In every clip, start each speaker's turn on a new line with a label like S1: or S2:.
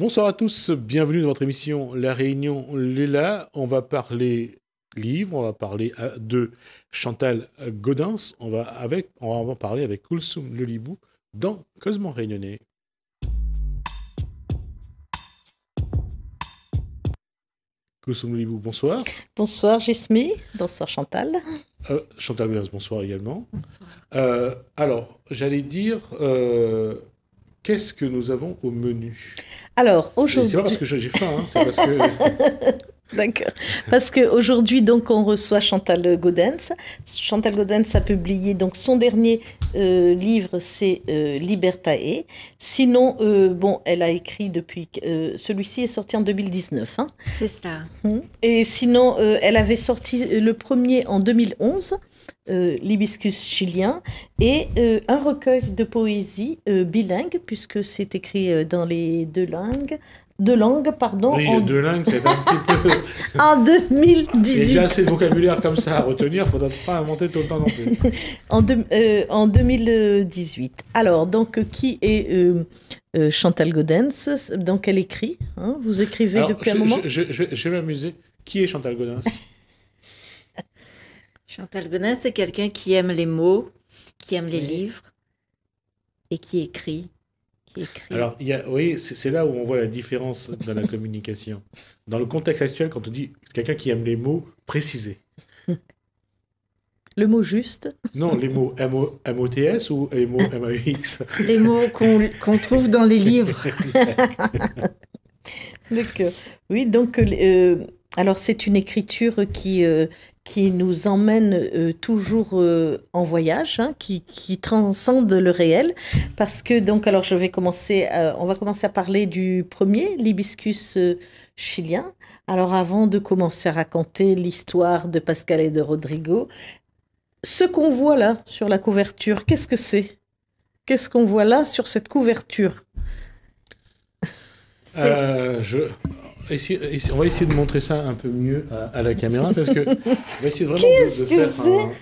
S1: Bonsoir à tous, bienvenue dans votre émission La Réunion Léla. On va parler livres, on va parler de Chantal Gaudens, on va en parler avec Koulsoum Lelibou dans Cosmo Réunionnais. Koulsoum Lelibou, bonsoir.
S2: Bonsoir Jesmi, bonsoir Chantal.
S1: Chantal Gaudens, bonsoir également.
S2: Bonsoir.
S1: Alors, j'allais dire, qu'est-ce que nous avons au menu ?
S2: Alors, aujourd'hui...
S1: C'est pas parce que j'ai faim, hein, c'est parce que...
S2: D'accord. Parce qu'aujourd'hui, donc, on reçoit Chantal Gaudens. Chantal Gaudens a publié donc, son dernier livre, c'est Libertae. Sinon, bon, elle a écrit depuis... celui-ci est sorti en 2019. Hein.
S3: C'est ça.
S2: Et sinon, elle avait sorti le premier en 2011, l'Hibiscus chilien, et un recueil de poésie bilingue, puisque c'est écrit dans les deux langues, pardon.
S1: Oui, deux langues, c'est un petit peu...
S2: En 2018.
S1: Il y a déjà assez de vocabulaire comme ça à retenir, il ne faudra pas inventer tout le temps non plus.
S2: En 2018. Alors, donc, qui est Chantal Gaudens? Donc, elle écrit. Hein, vous écrivez depuis un moment.
S1: Je vais m'amuser. Qui est Chantal Gaudens?
S3: Chantal Gaudens, c'est quelqu'un qui aime les mots, qui aime les livres et qui écrit.
S1: Alors, oui, c'est là où on voit la différence dans la communication. Dans le contexte actuel, quand on dit quelqu'un qui aime les mots, précisez.
S2: Le mot juste?
S1: Non, les mots M-O-T-S ou les mots M-A-U-X?
S3: Les mots qu'on trouve dans les livres.
S2: D'accord. Oui, donc, alors c'est une écriture qui nous emmène toujours en voyage, hein, qui transcende le réel, parce que donc alors on va commencer à parler du premier, l'hibiscus chilien. Alors avant de commencer à raconter l'histoire de Pascal et de Rodrigo, ce qu'on voit là sur la couverture, qu'est-ce que c'est? Qu'est-ce qu'on voit là sur cette couverture?
S1: On va essayer de montrer ça un peu mieux à la caméra, parce que on va essayer vraiment de faire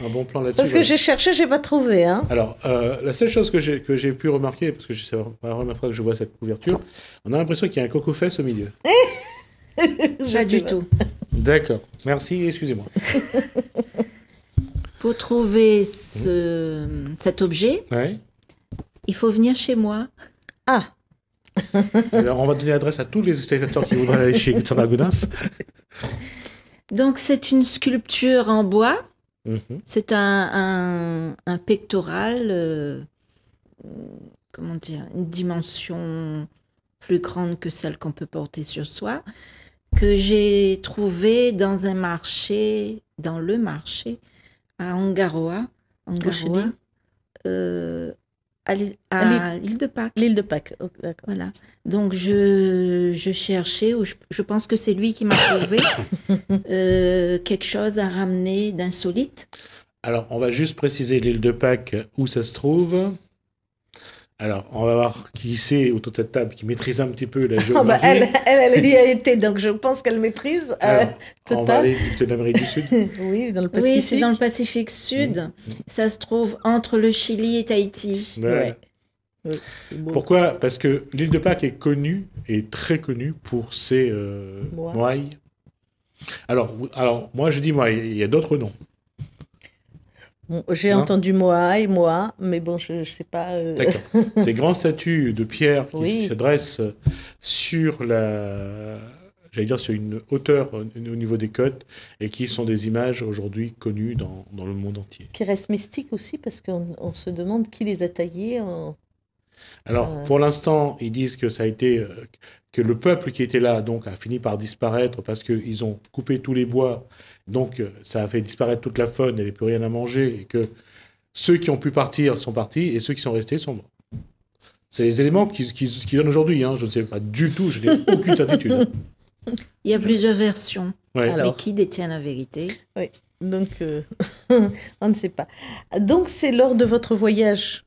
S1: un bon plan là-dessus.
S2: Parce que j'ai cherché, j'ai pas trouvé. Hein.
S1: Alors, la seule chose que j'ai pu remarquer, parce que c'est la première fois que je vois cette couverture, on a l'impression qu'il y a un coco-fesse au milieu.
S3: Pas du tout.
S1: D'accord, merci, excusez-moi.
S3: Pour trouver cet objet, il faut venir chez moi.
S2: Ah.
S1: Alors, on va donner l'adresse à tous les spectateurs qui voudraient aller chez Chantal Gaudens.
S3: Donc, c'est une sculpture en bois. C'est un pectoral, comment dire, une dimension plus grande que celle qu'on peut porter sur soi, que j'ai trouvé dans le marché à Angaroa, à l'île de Pâques.
S2: L'île de Pâques, oh, d'accord.
S3: Voilà. Donc, je cherchais, ou je pense que c'est lui qui m'a trouvé, quelque chose à ramener d'insolite.
S1: Alors, on va juste préciser l'île de Pâques, où ça se trouve. Alors, on va voir qui c'est autour de cette table, qui maîtrise un petit peu la géographie.
S2: Elle y a été, donc je pense qu'elle maîtrise.
S1: Alors, on va aller de l'Amérique du Sud.
S2: Oui, dans le Pacifique.
S3: Oui, c'est dans le Pacifique Sud. Ça se trouve entre le Chili et Tahiti.
S1: Ouais. Oui, c'est beau. Pourquoi? Parce que l'île de Pâques est connue, et très connue, pour ses moailles. Alors, moi je dis moailles, il y a d'autres noms.
S2: Bon, j'ai entendu moai, mais bon, je sais pas.
S1: D'accord. Ces grandes statues de pierre qui se dressent sur sur une hauteur au niveau des côtes, et qui sont des images aujourd'hui connues dans le monde entier.
S2: Qui restent mystiques aussi, parce qu'on se demande qui les a taillées.
S1: Alors, pour l'instant, ils disent que ça a été que le peuple qui était là donc a fini par disparaître parce qu'ils ont coupé tous les bois, donc ça a fait disparaître toute la faune, il n'y avait plus rien à manger, et que ceux qui ont pu partir sont partis et ceux qui sont restés sont morts. C'est les éléments qui donnent aujourd'hui, hein. Je ne sais pas du tout, je n'ai aucune certitude.
S3: Il y a plusieurs versions,
S1: mais
S3: qui détient la vérité?
S2: Oui, donc on ne sait pas. Donc c'est lors de votre voyage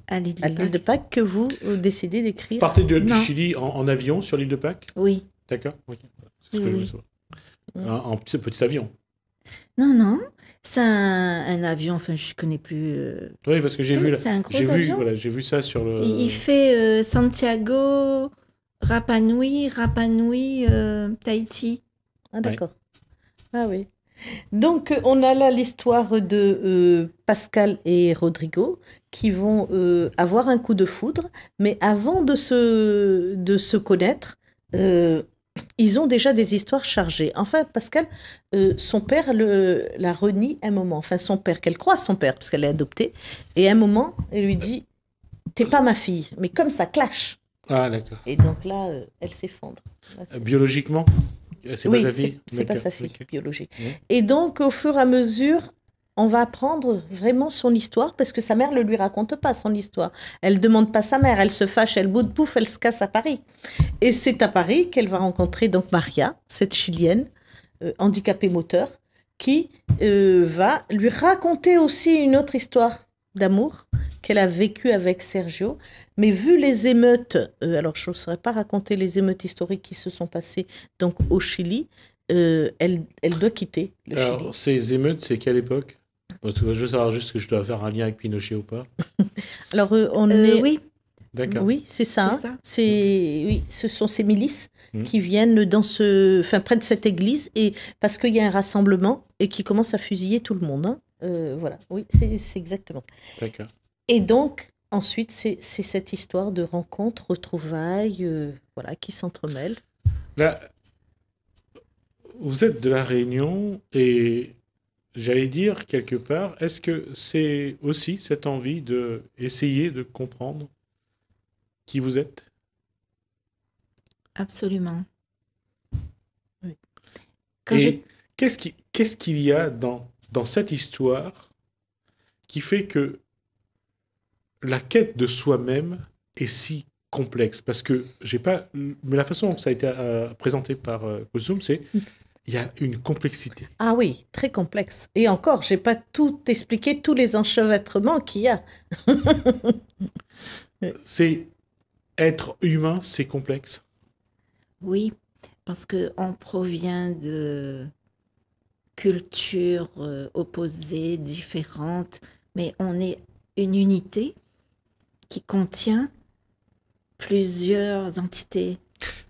S2: à l'île de Pâques que vous décidez d'écrire.
S1: Partez du Chili en avion sur l'île de Pâques?
S3: Oui.
S1: D'accord. Okay. C'est ce que je veux savoir. En petits avions.
S3: Non, non. C'est un avion, enfin, je ne connais plus.
S1: Oui, parce que j'ai
S3: Oui,
S1: vu,
S3: c'est un gros
S1: j'ai vu,
S3: avion.
S1: voilà, j'ai vu ça sur le.
S3: Il fait Santiago, Rapa Nui, Tahiti.
S2: Ah, d'accord. Ah oui. Donc, on a là l'histoire de Pascal et Rodrigo qui vont avoir un coup de foudre, mais avant de se connaître, ils ont déjà des histoires chargées. Enfin, Pascal, son père la renie un moment. Enfin, son père, qu'elle croit son père, parce qu'elle est adoptée. Et à un moment, elle lui dit, t'es pas ma fille. Mais comme ça clash.
S1: Ah, d'accord.
S2: Et donc là, elle s'effondre. Là,
S1: Biologiquement, c'est
S2: oui,
S1: pas sa fille.
S2: c'est pas
S1: D'accord,
S2: sa fille
S1: ok.
S2: biologique.
S1: Ouais.
S2: Et donc, au fur et à mesure, on va apprendre vraiment son histoire parce que sa mère ne lui raconte pas son histoire. Elle demande pas sa mère, elle se fâche, elle bout de pouf, elle se casse à Paris. Et c'est à Paris qu'elle va rencontrer donc Maria, cette Chilienne, handicapée moteur, qui va lui raconter aussi une autre histoire d'amour qu'elle a vécue avec Sergio. Mais vu les émeutes, alors je ne saurais pas raconter les émeutes historiques qui se sont passées donc au Chili, elle doit quitter le Chili.
S1: Alors, ces émeutes, c'est quelle époque? Parce que je veux savoir juste que je dois faire un lien avec Pinochet ou pas.
S2: Alors on est...
S3: Oui,
S1: D'accord.
S2: Oui, c'est ça.
S3: C'est ça.
S2: Oui, ce sont ces milices
S1: Mhm.
S2: qui viennent près de cette église et parce qu'il y a un rassemblement et qui commencent à fusiller tout le monde. Hein. Voilà, oui, c'est exactement ça.
S1: D'accord.
S2: Et donc, ensuite, c'est cette histoire de rencontres, retrouvailles, voilà, qui s'entremêlent.
S1: Là, vous êtes de la Réunion et j'allais dire quelque part, est-ce que c'est aussi cette envie de essayer de comprendre qui vous êtes?
S3: absolument.
S2: Oui.
S3: Quand
S1: Et qu'est-ce qu'il y a dans cette histoire qui fait que la quête de soi-même est si complexe? Parce que j'ai pas. Mais la façon dont ça a été présenté par Kozum, c'est il y a une complexité.
S2: Ah oui, très complexe. Et encore, j'ai pas tout expliqué, tous les enchevêtrements qu'il y a.
S1: C'est être humain, c'est complexe.
S3: Oui, parce qu'on provient de cultures opposées, différentes, mais on est une unité qui contient plusieurs entités.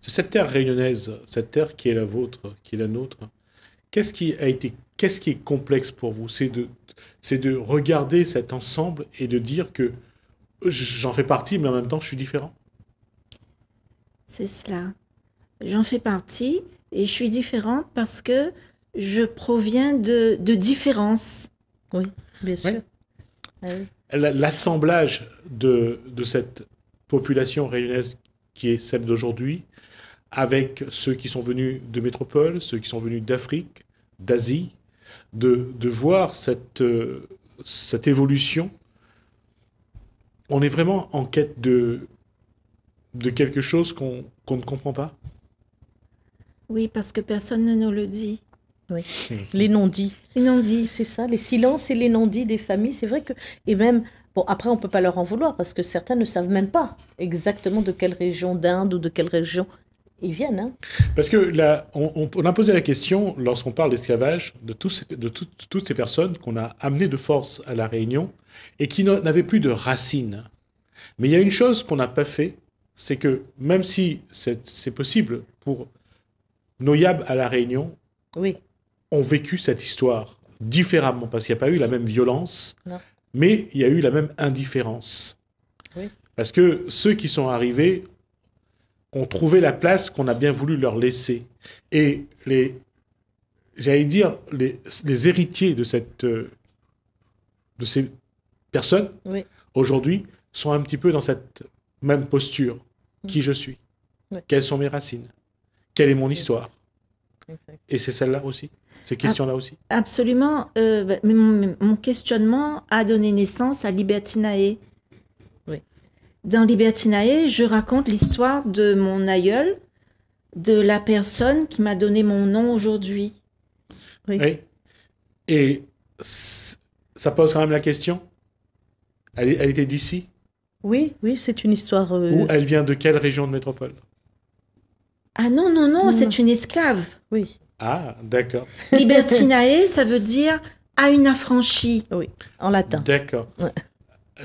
S1: Cette terre réunionnaise, cette terre qui est la vôtre, qui est la nôtre, qu'est-ce qui est complexe pour vous? C'est de regarder cet ensemble et de dire que j'en fais partie, mais en même temps, je suis différent.
S3: C'est cela. J'en fais partie et je suis différente parce que je proviens de différences.
S2: Oui, bien sûr.
S1: Ouais.
S2: Ah oui.
S1: L'assemblage de cette population réunionnaise qui est celle d'aujourd'hui, avec ceux qui sont venus de métropole, ceux qui sont venus d'Afrique, d'Asie, de voir cette évolution, on est vraiment en quête de quelque chose qu'on ne comprend pas.
S3: Oui, parce que personne ne nous le dit.
S2: Oui, les non-dits.
S3: Les non-dits.
S2: C'est ça, les silences et les non-dits des familles. C'est vrai que, et même, bon, après, on ne peut pas leur en vouloir parce que certains ne savent même pas exactement de quelle région d'Inde ou de quelle région ils viennent. Hein.
S1: Parce que là, on a posé la question, lorsqu'on parle d'esclavage, de toutes ces personnes qu'on a amenées de force à La Réunion et qui n'avaient plus de racines. Mais il y a une chose qu'on n'a pas fait, c'est que même si c'est possible pour nos Yab à La Réunion,
S2: Oui,
S1: ont vécu cette histoire différemment, parce qu'il n'y a pas eu la même violence,
S2: non.
S1: mais il y a eu la même indifférence.
S2: Oui.
S1: Parce que ceux qui sont arrivés ont trouvé la place qu'on a bien voulu leur laisser. Et j'allais dire, les héritiers de ces personnes,
S2: Oui.
S1: aujourd'hui, sont un petit peu dans cette même posture. Qui je suis?
S2: Oui.
S1: Quelles sont mes racines? Quelle est mon histoire?
S2: Exact.
S1: Et c'est celle-là aussi, ces questions-là aussi.
S3: Absolument. Mais mon questionnement a donné naissance à Libertinae.
S2: Oui.
S3: Dans Libertinae, je raconte l'histoire de mon aïeul, de la personne qui m'a donné mon nom aujourd'hui.
S2: Oui.
S1: Oui. Et ça pose quand même la question. Elle était d'ici?
S2: Oui, oui, c'est une histoire.
S1: Ou elle vient de quelle région de métropole?
S3: Ah non, non, non,
S2: Non,
S3: c'est une esclave.
S2: Oui.
S1: Ah, d'accord.
S3: Libertinae, ça veut dire à une affranchie.
S2: Oui, en latin.
S1: D'accord.
S2: Ouais.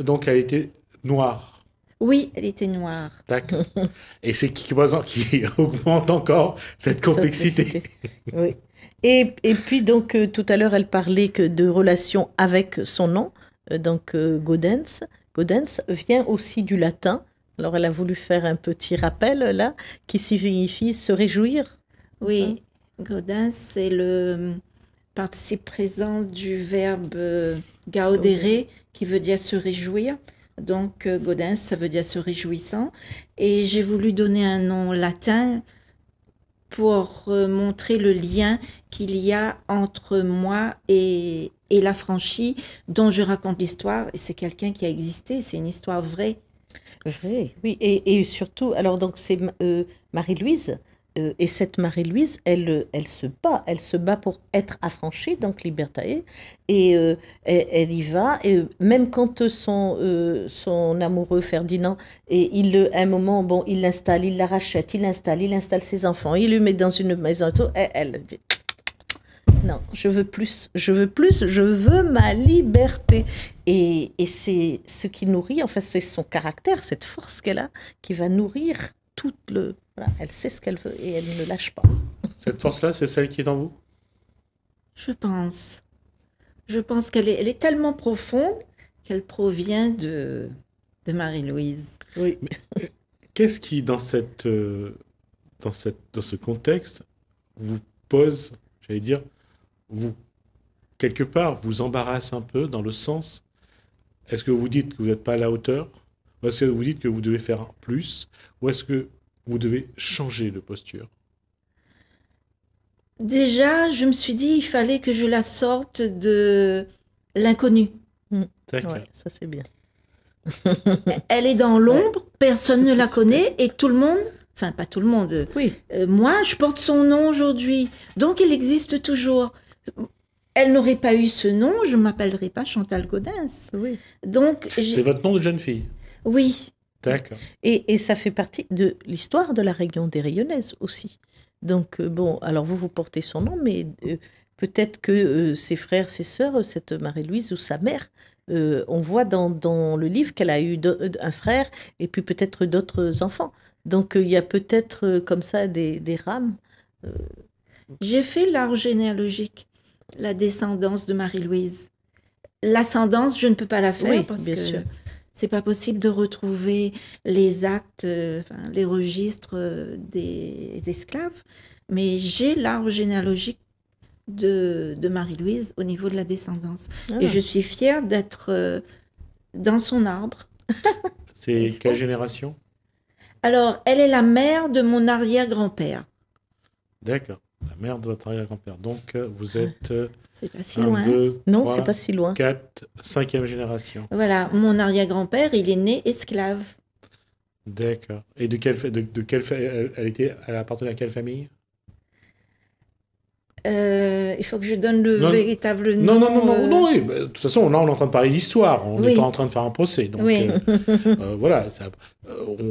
S1: Donc, elle était noire.
S3: Oui, elle était noire.
S1: D'accord. Et c'est qui augmente encore cette complexité.
S2: Oui. Et puis, donc, tout à l'heure, elle parlait que de relation avec son nom. Donc, Gaudens. Gaudens vient aussi du latin. Alors, elle a voulu faire un petit rappel, là, qui signifie se réjouir.
S3: Oui, Gaudens, c'est le participe présent du verbe gaudere, qui veut dire se réjouir. Donc, Gaudens, ça veut dire se réjouissant. Et j'ai voulu donner un nom latin pour montrer le lien qu'il y a entre moi et l'affranchi dont je raconte l'histoire. Et c'est quelqu'un qui a existé, c'est une histoire vraie.
S2: Vrai, oui. Et surtout, alors, donc, c'est Marie-Louise. Et cette Marie-Louise, elle se bat pour être affranchie, donc libertae, et elle y va, et même quand son amoureux Ferdinand, et à un moment, bon, il l'installe, il la rachète, il installe ses enfants, il le met dans une maison, et elle dit, non, je veux plus, je veux ma liberté. Et c'est ce qui nourrit, enfin, c'est son caractère, cette force qu'elle a, qui va nourrir tout le... Voilà, elle sait ce qu'elle veut et elle ne lâche pas.
S1: Cette force-là, c'est celle qui est en vous?
S3: Je pense. Je pense qu'elle est tellement profonde qu'elle provient de Marie-Louise.
S2: Oui.
S1: Qu'est-ce qui, dans ce contexte, vous pose, j'allais dire, quelque part, vous embarrasse un peu dans le sens, est-ce que vous dites que vous n'êtes pas à la hauteur? Ou est-ce que vous dites que vous devez faire plus? Ou est-ce que vous devez changer de posture?
S3: Déjà, je me suis dit, il fallait que je la sorte de l'inconnu.
S1: D'accord.
S2: Ouais, ça c'est bien.
S3: Elle est dans l'ombre, personne
S2: Ça,
S3: ne la
S2: c'est
S3: connaît et tout le monde, enfin pas tout le monde,
S2: Oui.
S3: moi je porte son nom aujourd'hui, donc elle existe toujours. Elle n'aurait pas eu ce nom, je ne m'appellerais pas Chantal Gaudens.
S2: Oui.
S3: Donc,
S1: C'est votre nom de jeune fille?
S3: Oui.
S1: D'accord.
S2: Et ça fait partie de l'histoire de la région des Rayonnaises aussi. Donc, bon, alors vous portez son nom, mais peut-être que ses frères, ses sœurs, cette Marie-Louise ou sa mère, on voit dans le livre qu'elle a eu un frère et puis peut-être d'autres enfants. Donc, il y a peut-être comme ça des rames.
S3: J'ai fait l'arbre généalogique, la descendance de Marie-Louise. L'ascendance, je ne peux pas la faire parce
S2: bien
S3: que
S2: sûr.
S3: c'est pas possible de retrouver les actes, les registres des esclaves. Mais j'ai l'arbre généalogique de Marie-Louise au niveau de la descendance.
S2: Ah.
S3: Et je suis fière d'être dans son arbre.
S1: C'est quelle génération?
S3: Alors, elle est la mère de mon arrière-grand-père.
S1: D'accord. La mère de votre arrière-grand-père. Donc, vous êtes
S3: C'est pas si loin.
S1: 2,
S2: Non,
S1: 3,
S2: c'est pas si loin.
S1: 4, 5e génération.
S3: Voilà, mon arrière-grand-père, il est né esclave.
S1: D'accord. Et elle appartenait à quelle famille?
S3: Il faut que je donne le
S1: Non,
S3: véritable nom.
S1: Non, oui. De toute façon, là, on est en train de parler d'histoire. On n'est
S3: Oui.
S1: pas en train de faire un procès. Donc,
S3: Oui.
S1: voilà.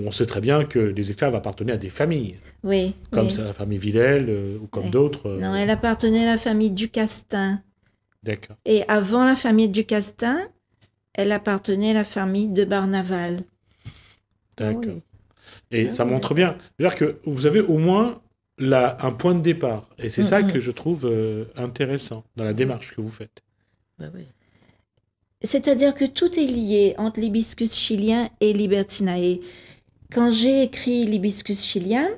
S1: On sait très bien que les esclaves appartenaient à des familles,
S3: Oui.
S1: comme
S3: oui.
S1: ça, la famille Villèle ou comme
S3: Oui.
S1: d'autres.
S3: Non, elle appartenait à la famille Ducastin.
S1: D'accord.
S3: Et avant la famille Ducastin, elle appartenait à la famille de Barnaval.
S1: D'accord.
S2: Oui.
S1: Et ça montre bien. C'est-à-dire que vous avez au moins là un point de départ. Et c'est ça que je trouve intéressant dans la démarche que vous faites.
S2: Bah oui.
S3: C'est-à-dire que tout est lié entre l'hibiscus chilien et Libertinae. Quand j'ai écrit l'hibiscus chilien,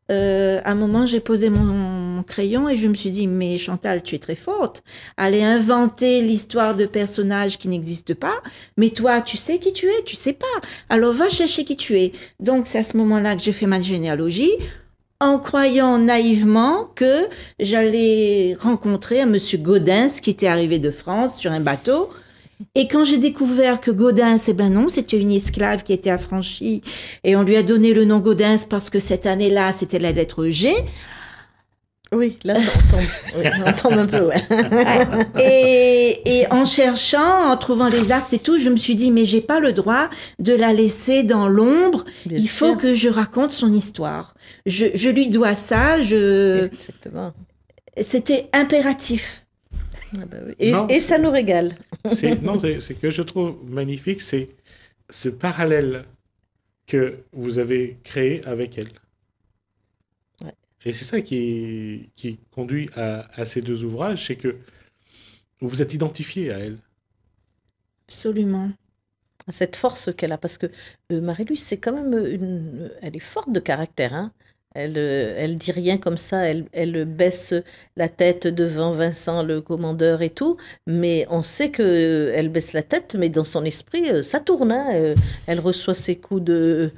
S3: à un moment, j'ai posé mon crayon et je me suis dit, mais Chantal, tu es très forte. Aller inventer l'histoire de personnages qui n'existent pas. Mais toi, tu sais qui tu es? Tu sais pas. Alors, va chercher qui tu es. Donc, c'est à ce moment-là que j'ai fait ma généalogie, en croyant naïvement que j'allais rencontrer un monsieur Gaudens qui était arrivé de France sur un bateau. Et quand j'ai découvert que Gaudens, eh ben non, c'était une esclave qui était affranchie et on lui a donné le nom Gaudens parce que cette année-là, c'était la lettre G.
S2: Oui, là, ça tombe. Oui, on tombe un peu, ouais.
S3: Et en cherchant, en trouvant les actes et tout, je me suis dit, mais j'ai pas le droit de la laisser dans l'ombre.
S2: Bien
S3: Il faut
S2: sûr.
S3: que je raconte son histoire. Je lui dois ça.
S2: Exactement.
S3: c'était impératif.
S2: Ah bah oui. Et ça nous régale.
S1: C'est que je trouve magnifique, c'est ce parallèle que vous avez créé avec elle.
S2: Ouais.
S1: Et c'est ça qui conduit à ces deux ouvrages, c'est que vous vous êtes identifié à elle.
S3: Absolument.
S2: Cette force qu'elle a, parce que Marie-Louise, c'est quand même elle est forte de caractère, hein. Elle dit rien comme ça, elle baisse la tête devant Vincent, le commandeur et tout, mais on sait que elle baisse la tête, mais dans son esprit, ça tourne, hein. Elle reçoit ses coups de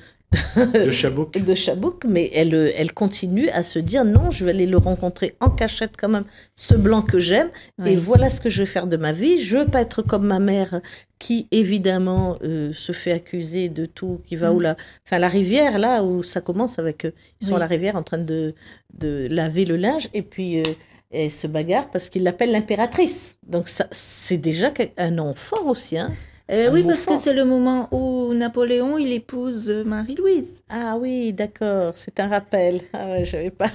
S1: Chabouk.
S2: de Chabouk, mais elle continue à se dire non, je vais aller le rencontrer en cachette quand même, ce blanc que j'aime,
S3: Oui.
S2: et voilà ce que je vais faire de ma vie. Je veux pas être comme ma mère qui évidemment se fait accuser de tout, qui va où la rivière là où ça commence avec ils sont à la rivière en train de laver le linge et puis elle se bagarre parce qu'il l'appelle l'impératrice. Donc ça c'est déjà un nom fort aussi, hein.
S3: Oui,
S2: mot
S3: parce que
S2: fort.
S3: c'est le moment où Napoléon, il épouse Marie-Louise.
S2: Ah oui, d'accord, c'est un rappel. Ah ouais, j'avais pas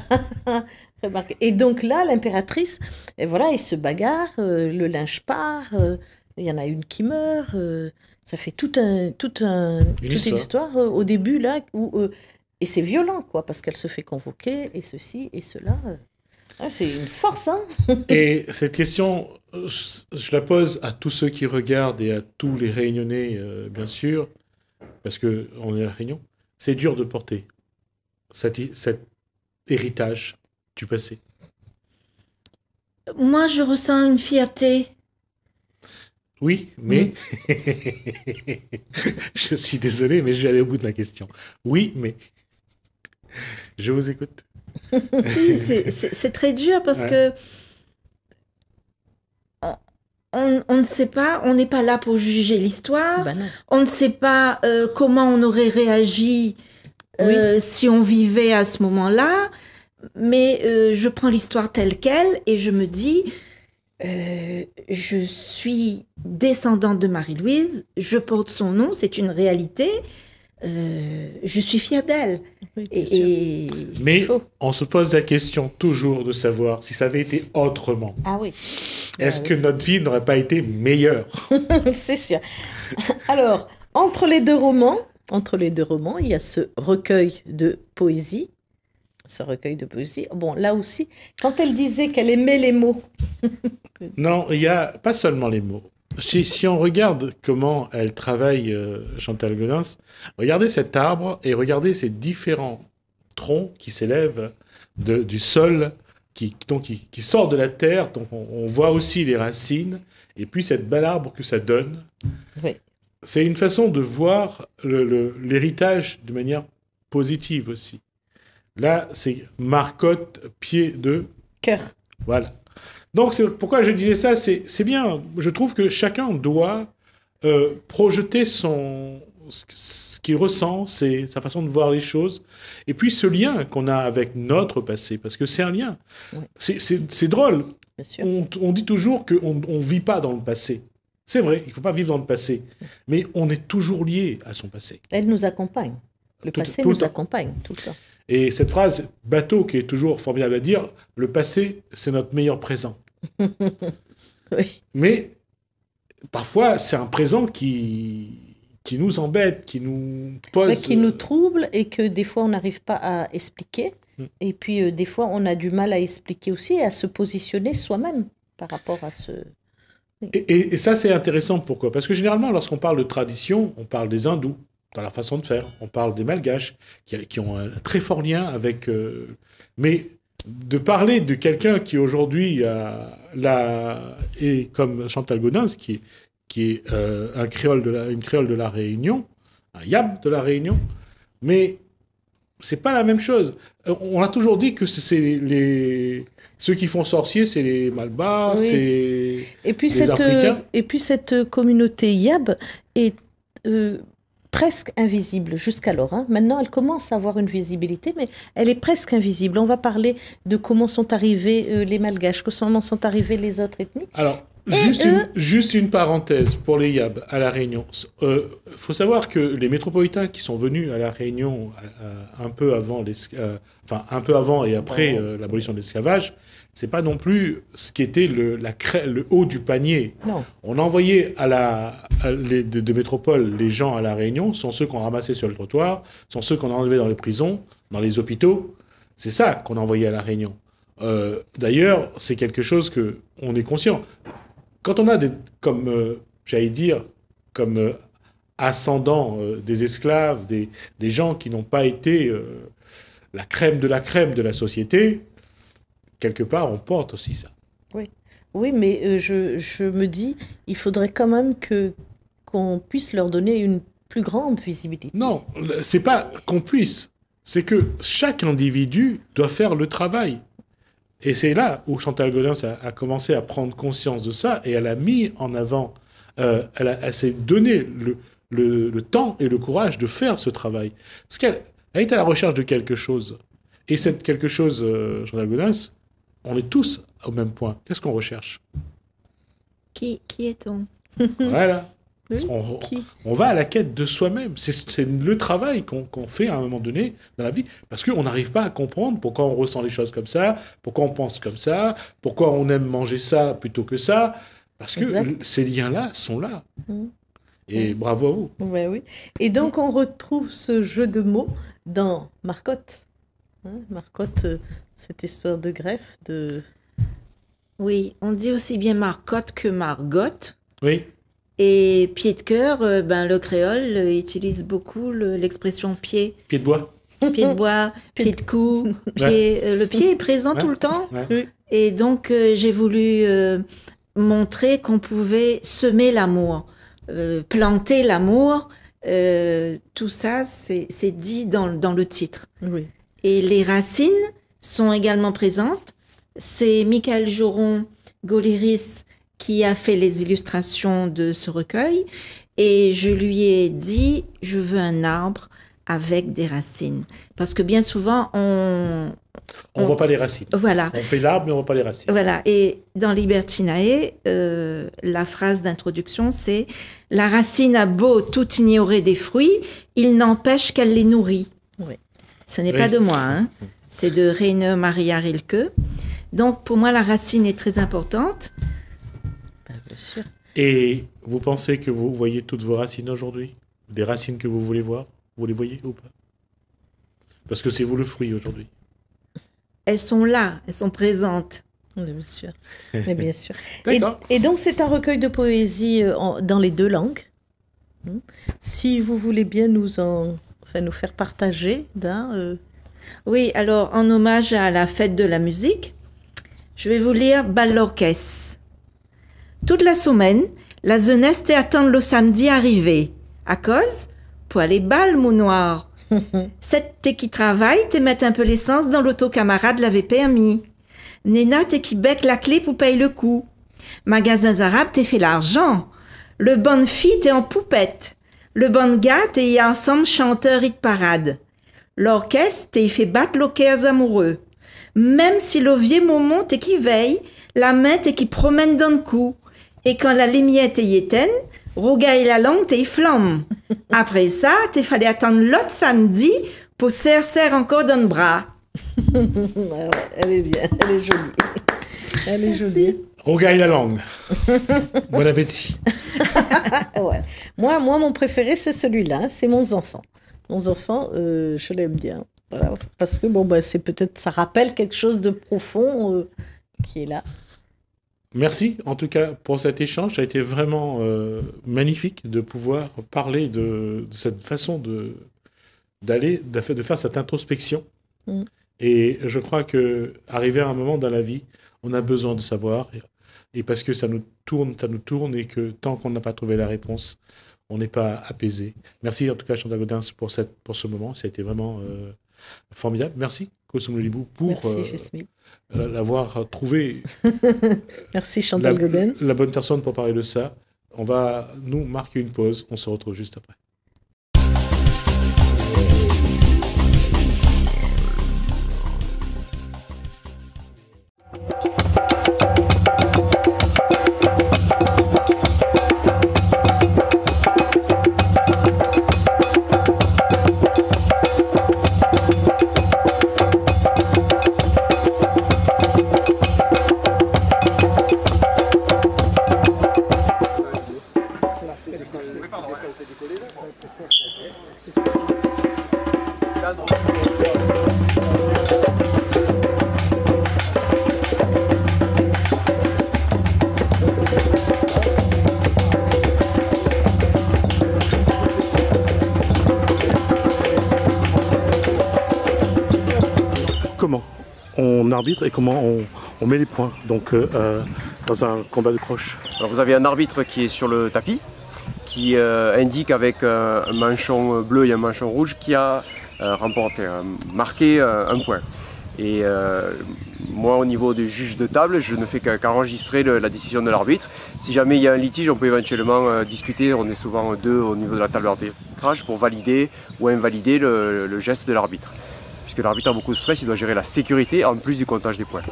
S2: remarqué. Et donc là, l'impératrice, et voilà, ils se bagarrent, le linge part, il y en a une qui meurt, ça fait toute une histoire au début là, et c'est violent quoi, parce qu'elle se fait convoquer et ceci et cela. Ah, c'est une force, hein.
S1: Et cette question, je la pose à tous ceux qui regardent et à tous les Réunionnais, bien sûr, parce qu'on est à La Réunion. C'est dur de porter cet héritage du passé.
S3: Moi, je ressens une fierté.
S1: Oui, mais... Je suis désolé, mais je vais aller au bout de la question. Oui, mais... Je vous écoute.
S3: Oui, c'est très dur parce que on ne sait pas, on n'est pas là pour juger l'histoire.
S2: Bah non.
S3: On ne sait pas comment on aurait réagi si on vivait à ce moment-là. Mais je prends l'histoire telle qu'elle et je me dis, je suis descendante de Marie-Louise, je porte son nom, c'est une réalité. Je suis fière d'elle.
S2: Oui,
S1: Mais on se pose la question toujours de savoir si ça avait été autrement.
S2: Ah oui.
S1: Est-ce que notre vie n'aurait pas été meilleure?
S2: C'est sûr. Alors, entre les deux romans, il y a ce recueil de poésie. Bon, là aussi, quand elle disait qu'elle aimait les mots.
S1: Non, il n'y a pas seulement les mots. Si on regarde comment elle travaille, Chantal Gaudens, regardez cet arbre et regardez ces différents troncs qui s'élèvent du sol, qui sort de la terre. Donc on voit aussi les racines et puis cette bel arbre que ça donne.
S2: Oui.
S1: C'est une façon de voir l'héritage de manière positive aussi. Là, c'est Marcotte, pied de...
S2: Cœur.
S1: Voilà. Donc, c'est pourquoi je disais ça, c'est bien. Je trouve que chacun doit projeter ce qu'il ressent, sa façon de voir les choses, et puis ce lien qu'on a avec notre passé, parce que c'est un lien.
S2: Oui.
S1: C'est drôle.
S2: Bien sûr.
S1: On dit toujours qu'on ne vit pas dans le passé. C'est vrai, il ne faut pas vivre dans le passé. Mais on est toujours lié à son passé.
S2: Elle nous accompagne. Le passé nous accompagne tout le temps.
S1: Et cette phrase bateau qui est toujours formidable à dire, le passé, c'est notre meilleur présent.
S2: Oui.
S1: Mais parfois, c'est un présent qui nous embête, qui nous pose...
S2: Mais qui nous trouble et que des fois, on n'arrive pas à expliquer. Et puis, des fois, on a du mal à expliquer aussi et à se positionner soi-même par rapport à ce... Oui.
S1: Et ça, c'est intéressant. Pourquoi? Parce que généralement, lorsqu'on parle de tradition, on parle des hindous, dans la façon de faire. On parle des malgaches, qui ont un très fort lien avec... Mais de parler de quelqu'un qui aujourd'hui est comme Chantal Gaudens, qui est une créole de la Réunion, un yab de la Réunion, mais c'est pas la même chose. On a toujours dit que c'est ceux qui font sorcier, c'est les Malbas,
S2: Oui.
S1: c'est
S2: Et puis
S1: les Africains.
S2: Et puis cette communauté yab est presque invisible jusqu'alors. Hein. Maintenant, elle commence à avoir une visibilité, mais elle est presque invisible. On va parler de comment sont arrivés les Malgaches, comment sont arrivés les autres ethnies.
S1: Alors, juste une parenthèse pour les Yab à La Réunion. Faut savoir que les métropolitains qui sont venus à La Réunion un peu avant et après l'abolition de l'esclavage, c'est pas non plus ce qui était le haut du panier.
S2: Non.
S1: On envoyait de métropole, les gens à La Réunion, sont ceux qu'on ramassait sur le trottoir, sont ceux qu'on enlevait dans les prisons, dans les hôpitaux. C'est ça qu'on envoyait à La Réunion. D'ailleurs, c'est quelque chose que on est conscient. Quand on a comme ascendants des esclaves, des gens qui n'ont pas été la crème de la société, quelque part, on porte aussi ça.
S2: Oui, mais je me dis, il faudrait quand même qu'on puisse leur donner une plus grande visibilité.
S1: Non, c'est pas qu'on puisse, c'est que chaque individu doit faire le travail. Et c'est là où Chantal Gaudens a commencé à prendre conscience de ça, et elle a mis en avant, elle s'est donné le temps et le courage de faire ce travail. Parce qu'elle est à la recherche de quelque chose. Et cette quelque chose, Chantal Gaudens, on est tous au même point. Qu'est-ce qu'on recherche?
S3: Qui est-on?
S1: Voilà.
S2: Oui,
S1: On va à la quête de soi-même. C'est le travail qu'on fait à un moment donné dans la vie, parce qu'on n'arrive pas à comprendre pourquoi on ressent les choses comme ça, pourquoi on pense comme ça, pourquoi on aime manger ça plutôt que ça, parce que ces liens-là sont là. Et bravo à vous.
S2: Ouais, oui. Et donc, on retrouve ce jeu de mots dans Marcotte. Marcotte, cette histoire de greffe, de...
S3: Oui, on dit aussi bien Marcotte que Margotte.
S1: Oui.
S3: Et pied de cœur, le créole utilise beaucoup l'expression pied.
S1: Pied de bois.
S3: Pied de bois, pied de cou. Le pied est présent tout le temps.
S1: Ouais.
S3: Et donc, j'ai voulu montrer qu'on pouvait semer l'amour, planter l'amour. Tout ça, c'est dit dans le titre.
S2: Oui.
S3: Et les racines sont également présentes. C'est Michael Joron-Goliris qui a fait les illustrations de ce recueil. Et je lui ai dit, je veux un arbre avec des racines. Parce que bien souvent, on
S1: voit pas les racines.
S3: Voilà.
S1: On fait l'arbre, mais on voit pas les racines.
S3: Voilà. Et dans Libertinae, la phrase d'introduction, c'est « La racine a beau tout ignorer des fruits, il n'empêche qu'elle les nourrit. »
S2: Oui.
S3: Ce n'est pas de moi, hein. C'est de Rainer Maria Rilke. Donc, pour moi, la racine est très importante.
S2: Bien sûr.
S1: Et vous pensez que vous voyez toutes vos racines aujourd'hui? Les racines que vous voulez voir, vous les voyez ou pas? Parce que c'est vous le fruit aujourd'hui.
S3: Elles sont là, elles sont présentes.
S2: Oui, bien sûr. Mais bien sûr.
S1: D'accord.
S2: Et donc, c'est un recueil de poésie dans les deux langues. Si vous voulez bien nous faire partager d'un...
S3: Oui, alors, en hommage à la fête de la musique, je vais vous lire Ballorquès. Toute la semaine, la jeunesse t'attend le samedi arrivé. À cause, pour aller bal, mon noir. C'est t'es qui travaille, t'es mettre un peu l'essence dans l'auto camarade l'avait permis. Néna, t'es qui bec la clé pour payer le coup. Magasins arabes, t'es fait l'argent. Le bonne fille, t'es en poupette. Le bon gars, t'es y ensemble chanteur hit parade. L'orchestre, t'es fait battre l'ocaires amoureux. Même si le vieux moment, t'es qui veille, la main, t'es qui promène dans le cou. Et quand la lumière t'es éteinte, Roga et la langue t'es flamme. Après ça, t'es fallait attendre l'autre samedi pour serrer encore dans le bras.
S2: Ouais, elle est bien, elle est jolie. Elle est jolie.
S1: Rogaille la langue. Bon appétit.
S2: Ouais. Moi, mon préféré, c'est celui-là, c'est Mon enfant. Mon enfant, je l'aime bien. Voilà, parce que c'est peut-être, ça rappelle quelque chose de profond qui est là.
S1: Merci en tout cas pour cet échange. Ça a été vraiment magnifique de pouvoir parler de cette façon de faire cette introspection. Et je crois que arrivé à un moment dans la vie, on a besoin de savoir, et parce que ça nous tourne, et que tant qu'on n'a pas trouvé la réponse, on n'est pas apaisé. Merci en tout cas Chantal Gaudens pour ce moment. Ça a été vraiment formidable. Merci Kosum Lelibou pour l'avoir trouvé.
S2: Merci Chantal Gaudens.
S1: La bonne personne pour parler de ça. On va nous marquer une pause. On se retrouve juste après. arbitre et comment on met les points donc, dans un combat de croche?
S4: Alors vous avez un arbitre qui est sur le tapis, qui indique avec un manchon bleu et un manchon rouge qui a marqué un point. Et moi, au niveau des juges de table, je ne fais qu'enregistrer la décision de l'arbitre. Si jamais il y a un litige, on peut éventuellement discuter. On est souvent deux au niveau de la table d'arbitrage pour valider ou invalider le geste de l'arbitre. Puisque l'arbitre a beaucoup de stress, il doit gérer la sécurité en plus du comptage des points.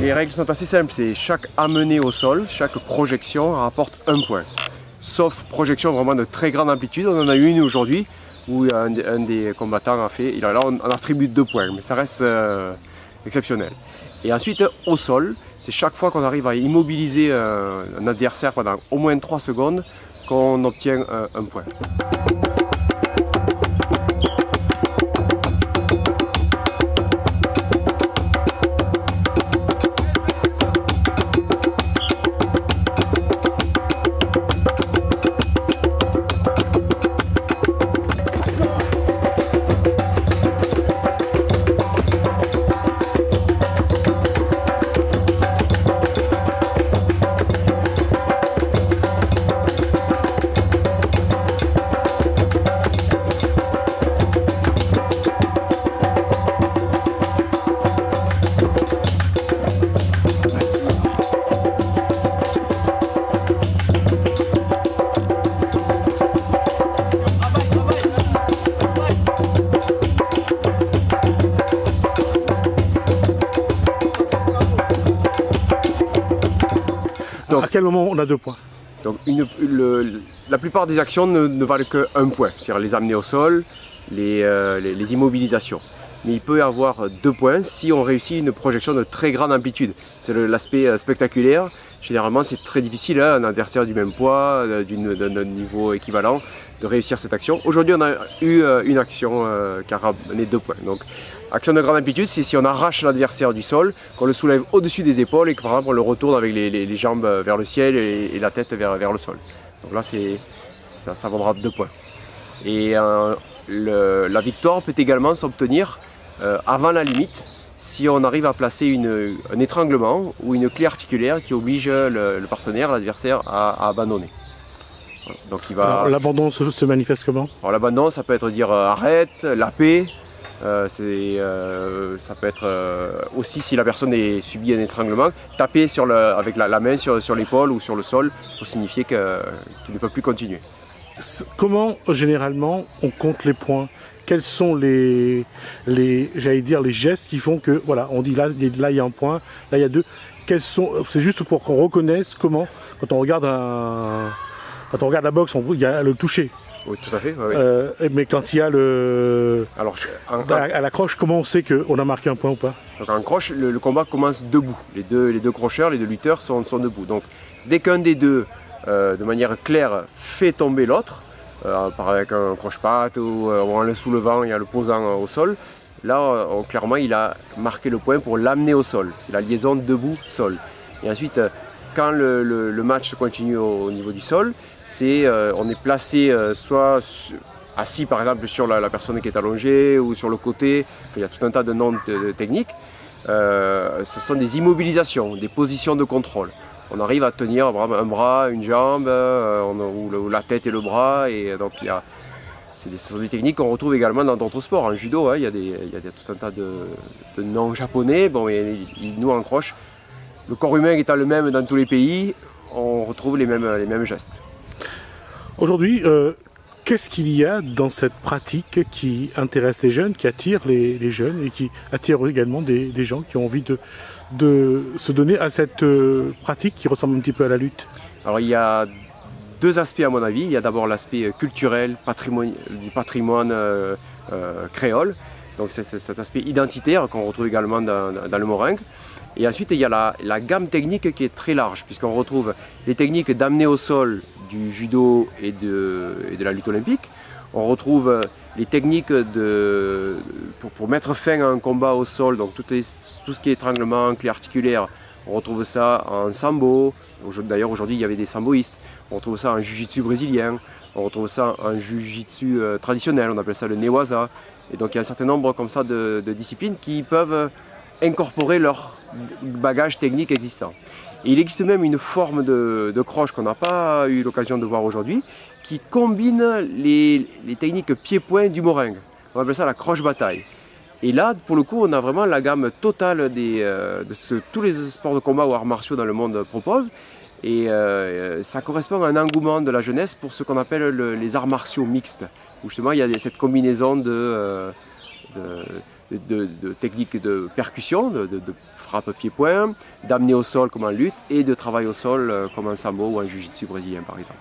S4: Les règles sont assez simples, c'est chaque amenée au sol, chaque projection rapporte un point. Sauf projection vraiment de très grande amplitude, on en a eu une aujourd'hui où un des combattants a fait, là on attribue 2 points, mais ça reste exceptionnel. Et ensuite au sol, c'est chaque fois qu'on arrive à immobiliser un adversaire pendant au moins 3 secondes qu'on obtient un point.
S1: À quel moment on a 2 points?
S4: Donc la plupart des actions ne valent qu'un point, c'est-à-dire les amener au sol, les immobilisations. Mais il peut y avoir 2 points si on réussit une projection de très grande amplitude. C'est l'aspect spectaculaire. Généralement, c'est très difficile, hein, un adversaire du même poids, d'un niveau équivalent, de réussir cette action. Aujourd'hui, on a eu une action qui a ramené 2 points. Donc, action de grande amplitude, c'est si on arrache l'adversaire du sol, qu'on le soulève au-dessus des épaules et que par exemple on le retourne avec les jambes vers le ciel et la tête vers le sol. Donc là, ça vaudra 2 points. Et la victoire peut également s'obtenir avant la limite, si on arrive à placer un étranglement ou une clé articulaire qui oblige le partenaire, l'adversaire, à abandonner. Donc
S1: l'abandon se manifeste comment?
S4: L'abandon, ça peut être dire arrête, la paix. Ça peut être aussi, si la personne a subi un étranglement, taper avec la main sur l'épaule ou sur le sol pour signifier qu'il ne peut plus continuer.
S1: Comment généralement on compte les points? Quels sont j'allais dire, les gestes qui font que, voilà, on dit là il y a un point, là il y a 2. C'est juste pour qu'on reconnaisse comment, quand on regarde la boxe, il y a le toucher.
S4: Oui, tout à fait. Oui.
S1: Mais quand il y a à la croche, comment on sait qu'on a marqué un point ou pas?
S4: Donc en croche, le combat commence debout. Les deux crocheurs, les 2 lutteurs sont debout. Donc dès qu'un des deux, de manière claire, fait tomber l'autre, avec un croche-patte ou en le soulevant et en le posant au sol, là, clairement, il a marqué le point pour l'amener au sol. C'est la liaison debout-sol. Et ensuite, quand le match se continue au niveau du sol, on est placé soit assis par exemple sur la personne qui est allongée ou sur le côté. Il y a tout un tas de noms techniques. Ce sont des immobilisations, des positions de contrôle. On arrive à tenir un bras, une jambe, ou la tête et le bras. Et donc ce sont des techniques qu'on retrouve également dans d'autres sports. En judo, hein, il y a tout un tas de noms japonais. Bon, nous en croche, le corps humain étant le même dans tous les pays, on retrouve les mêmes gestes.
S1: Aujourd'hui, qu'est-ce qu'il y a dans cette pratique qui intéresse les jeunes, qui attire les jeunes et qui attire également des gens qui ont envie de se donner à cette pratique qui ressemble un petit peu à la lutte?
S4: Alors il y a deux aspects à mon avis. Il y a d'abord l'aspect culturel, du patrimoine créole. Donc c'est cet aspect identitaire qu'on retrouve également dans le moringue. Et ensuite il y a la gamme technique qui est très large, puisqu'on retrouve les techniques d'amener au sol du judo et de la lutte olympique. On retrouve les techniques pour mettre fin à un combat au sol, donc tout ce qui est étranglement, clé articulaire. On retrouve ça en sambo. D'ailleurs aujourd'hui il y avait des samboïstes. On retrouve ça en jiu-jitsu brésilien. On retrouve ça en jiu-jitsu traditionnel. On appelle ça le newaza. Et donc il y a un certain nombre comme ça de disciplines qui peuvent incorporer leur bagage technique existant. Et il existe même une forme de croche qu'on n'a pas eu l'occasion de voir aujourd'hui, qui combine les techniques pied-point du moringue. On appelle ça la croche bataille. Et là, pour le coup, on a vraiment la gamme totale de ce que tous les sports de combat ou arts martiaux dans le monde proposent. Et ça correspond à un engouement de la jeunesse pour ce qu'on appelle les arts martiaux mixtes, où justement il y a cette combinaison de techniques de percussion, de frappe pied-point, d'amener au sol comme en lutte et de travail au sol comme en sambo ou en jiu-jitsu brésilien par exemple.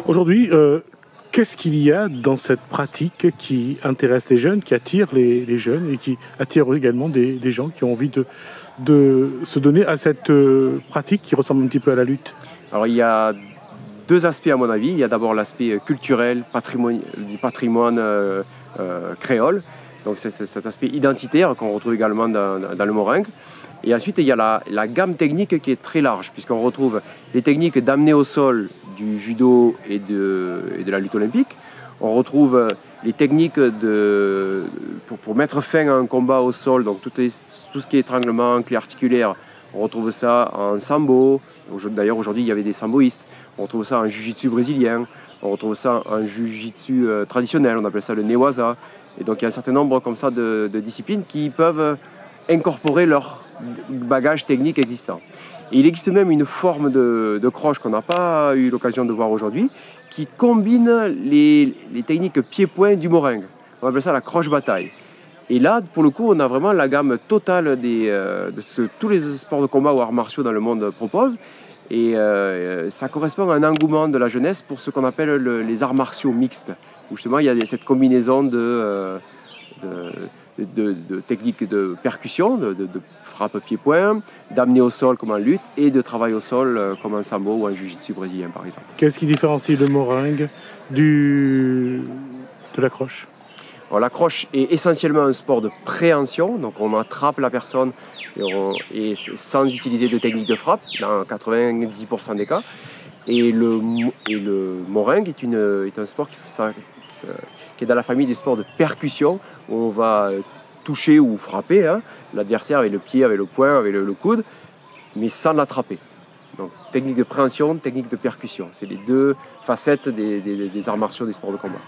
S1: Aujourd'hui, qu'est-ce qu'il y a dans cette pratique qui intéresse les jeunes, qui attire les jeunes et qui attire également des gens qui ont envie de se donner à cette pratique qui ressemble un petit peu à la lutte?
S4: Alors il y a deux aspects à mon avis. Il y a d'abord l'aspect culturel, du patrimoine créole. Donc c'est cet aspect identitaire qu'on retrouve également dans le moringue. Et ensuite il y a la gamme technique qui est très large, puisqu'on retrouve les techniques d'amener au sol du judo et de la lutte olympique. On retrouve les techniques pour mettre fin à un combat au sol, donc tout ce qui est étranglement, clé articulaire. On retrouve ça en sambo. D'ailleurs aujourd'hui il y avait des samboïstes. On retrouve ça en jiu-jitsu brésilien. On retrouve ça en jiu-jitsu traditionnel. On appelle ça le newaza. Et donc il y a un certain nombre comme ça de disciplines qui peuvent incorporer leur bagage technique existant. Et il existe même une forme de croche qu'on n'a pas eu l'occasion de voir aujourd'hui, qui combine les techniques pied-point du moringue. On appelle ça la croche bataille. Et là, pour le coup, on a vraiment la gamme totale de ce que tous les sports de combat ou arts martiaux dans le monde proposent. Et ça correspond à un engouement de la jeunesse pour ce qu'on appelle les arts martiaux mixtes, où justement il y a cette combinaison de techniques de percussion, de frappe pied-point, d'amener au sol comme en lutte et de travail au sol comme en sambo ou en jiu-jitsu brésilien par exemple.
S1: Qu'est-ce qui différencie le moringue de la croche?
S4: Alors, la croche est essentiellement un sport de préhension, donc on attrape la personne et sans utiliser de technique de frappe dans 90% des cas. Et le moringue est un sport qui est dans la famille des sports de percussion, où on va toucher ou frapper l'adversaire avec le pied, avec le poing, avec le coude, mais sans l'attraper. Donc technique de préhension, technique de percussion, c'est les deux facettes des arts martiaux, des sports de combat.